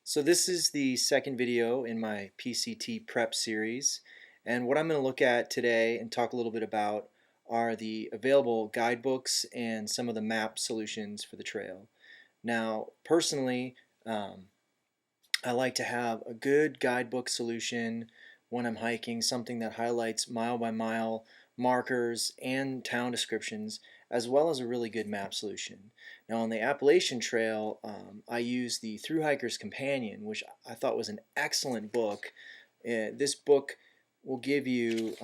So this is the second video in my PCT prep series, and what I'm going to look at today and talk a little bit about are the available guidebooks and some of the map solutions for the trail. Now, personally, I like to have a good guidebook solution when I'm hiking, something that highlights mile by mile markers and town descriptions, as well as a really good map solution. Now, on the Appalachian Trail, I use the Thru-Hiker's Companion, which I thought was an excellent book. This book will give you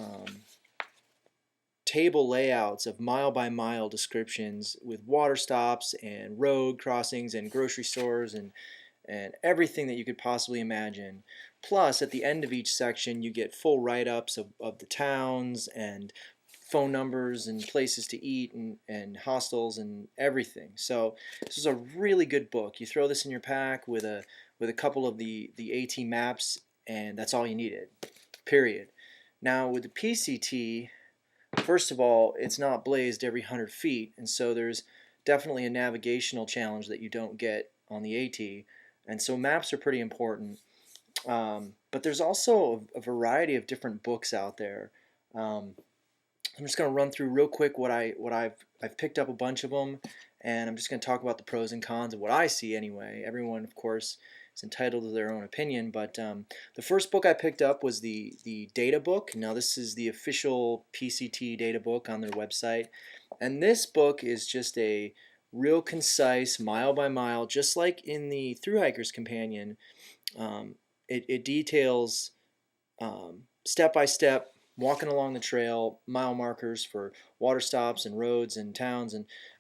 table layouts of mile by mile descriptions with water stops and road crossings and grocery stores and everything that you could possibly imagine. Plus, at the end of each section, you get full write-ups of the towns and phone numbers and places to eat and hostels and everything. So this is a really good book. You throw this in your pack with a couple of the AT maps, and that's all you needed, period. Now with the PCT, first of all, it's not blazed every 100 feet, and so there's definitely a navigational challenge that you don't get on the AT. And so maps are pretty important. But there's also a variety of different books out there. I'm just going to run through real quick what I've picked up a bunch of them, and I'm just going to talk about the pros and cons of what I see anyway. Everyone, of course, is entitled to their own opinion, but the first book I picked up was the data book. Now this is the official PCT data book on their website, and this book is just a real concise, mile by mile, just like in the Thru-Hiker's Companion. It details step by step walking along the trail, mile markers for water stops and roads and towns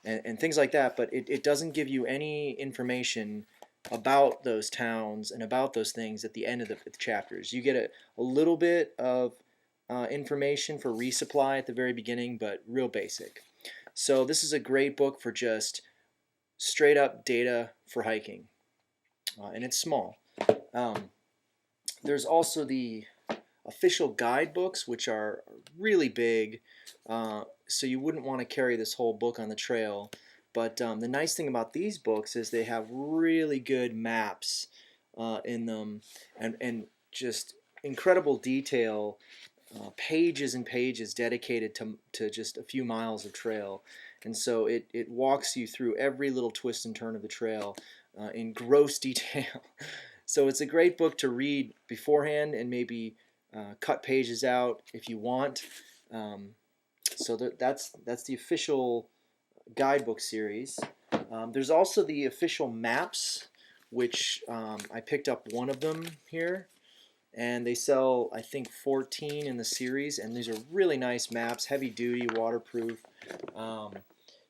and things like that, but it doesn't give you any information about those towns and about those things at the end of the chapters. You get a little bit of information for resupply at the very beginning, but real basic. So this is a great book for just straight up data for hiking, and it's small. There's also the official guidebooks, which are really big, so you wouldn't want to carry this whole book on the trail. But the nice thing about these books is they have really good maps in them, and just incredible detail, pages and pages dedicated to just a few miles of trail. And so it walks you through every little twist and turn of the trail in gross detail. So it's a great book to read beforehand and maybe cut pages out if you want. So that's the official guidebook series. There's also the official maps, which I picked up one of them here, and they sell, I think, 14 in the series, and these are really nice maps, heavy duty, waterproof.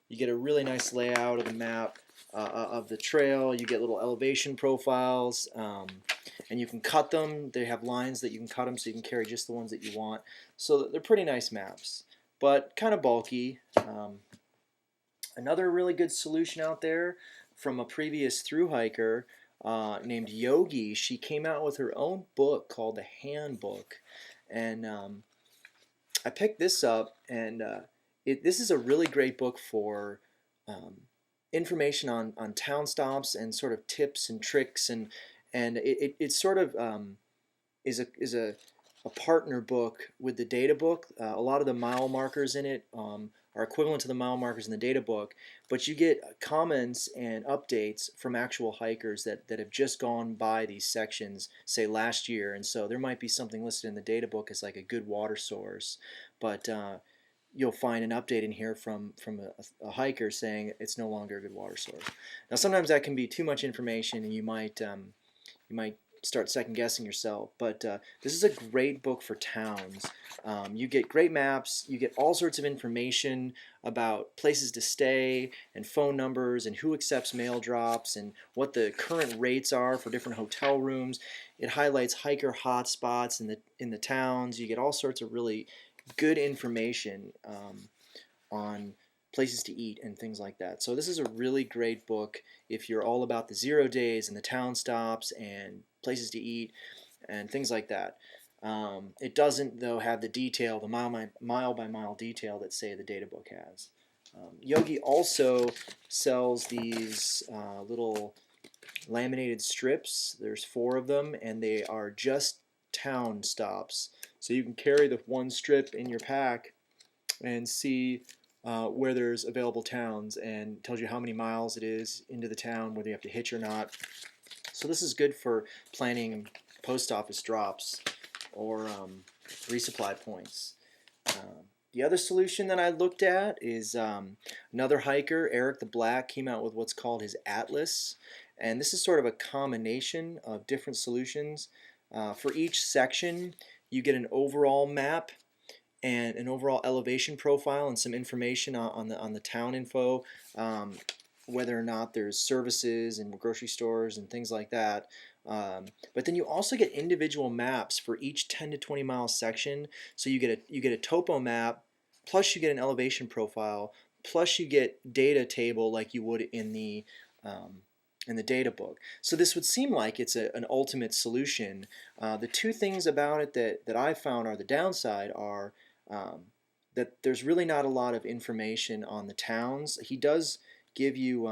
You get a really nice layout of the map of the trail. You get little elevation profiles, and you can cut them. They have lines that you can cut them so you can carry just the ones that you want. So they're pretty nice maps, but kind of bulky. Another really good solution out there from a previous thru-hiker named Yogi. She came out with her own book called the Handbook, and I picked this up, and this is a really great book for information on town stops and sort of tips and tricks, and it sort of is a partner book with the data book. A lot of the mile markers in it are equivalent to the mile markers in the data book, but you get comments and updates from actual hikers that have just gone by these sections, say last year, and so there might be something listed in the data book as like a good water source, but you'll find an update in here from a hiker saying it's no longer a good water source. Now sometimes that can be too much information, and you might start second guessing yourself, but this is a great book for towns. You get great maps, you get all sorts of information about places to stay and phone numbers and who accepts mail drops and what the current rates are for different hotel rooms. It highlights hiker hotspots in the towns. You get all sorts of really good information on places to eat and things like that. So this is a really great book if you're all about the 0 days and the town stops and places to eat and things like that. It doesn't, though, have the detail, the mile by mile detail that, say, the data book has. Yogi also sells these little laminated strips. There's 4 of them, and they are just town stops. So you can carry the one strip in your pack and see where there's available towns, and tells you how many miles it is into the town, whether you have to hitch or not. So this is good for planning post office drops or resupply points. The other solution that I looked at is another hiker, Eric the Black, came out with what's called his Atlas. And this is sort of a combination of different solutions. For each section, you get an overall map and an overall elevation profile and some information on the town info, whether or not there's services and grocery stores and things like that. But then you also get individual maps for each 10 to 20 mile section. So you get a topo map, plus you get an elevation profile, plus you get data table like you would in the data book. So this would seem like it's an ultimate solution. The two things about it that I found are the downside are that there's really not a lot of information on the towns. He does give you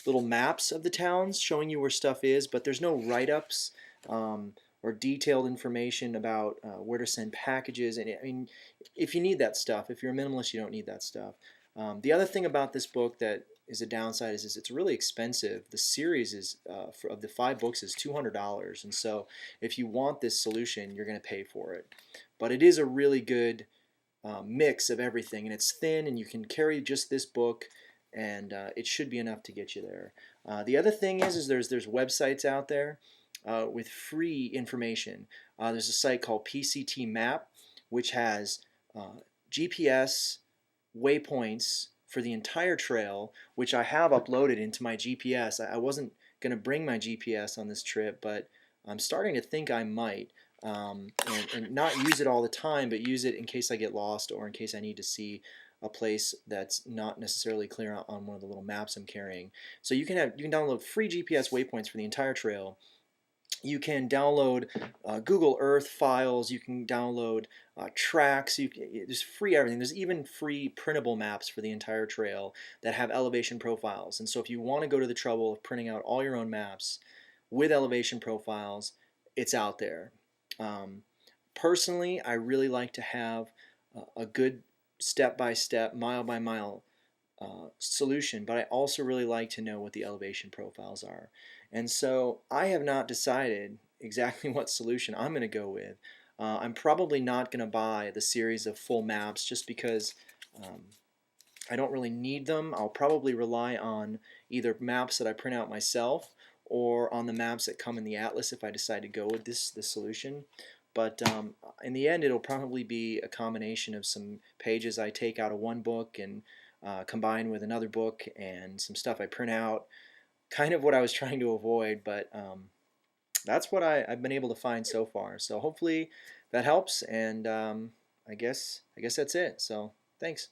little maps of the towns showing you where stuff is, but there's no write-ups or detailed information about where to send packages. And I mean, if you need that stuff, if you're a minimalist, you don't need that stuff. The other thing about this book that is a downside is it's really expensive. The series is of the 5 books is $200, and so if you want this solution, you're going to pay for it. But it is a really good mix of everything, and it's thin, and you can carry just this book, and it should be enough to get you there. The other thing is there's websites out there with free information. There's a site called PCT Map, which has GPS waypoints for the entire trail, which I have uploaded into my GPS. I wasn't going to bring my GPS on this trip, but I'm starting to think I might. And not use it all the time, but use it in case I get lost or in case I need to see a place that's not necessarily clear on one of the little maps I'm carrying. So you can download free GPS waypoints for the entire trail. You can download Google Earth files. You can download tracks. There's free everything. There's even free printable maps for the entire trail that have elevation profiles. And so if you want to go to the trouble of printing out all your own maps with elevation profiles, it's out there. Personally, I really like to have a good step-by-step, mile-by-mile solution, but I also really like to know what the elevation profiles are. And so I have not decided exactly what solution I'm going to go with. I'm probably not going to buy the series of full maps just because I don't really need them. I'll probably rely on either maps that I print out myself or on the maps that come in the Atlas if I decide to go with this solution. But in the end, it'll probably be a combination of some pages I take out of one book and combine with another book and some stuff I print out. Kind of what I was trying to avoid, but that's what I've been able to find so far. So hopefully that helps, and I guess that's it. So thanks.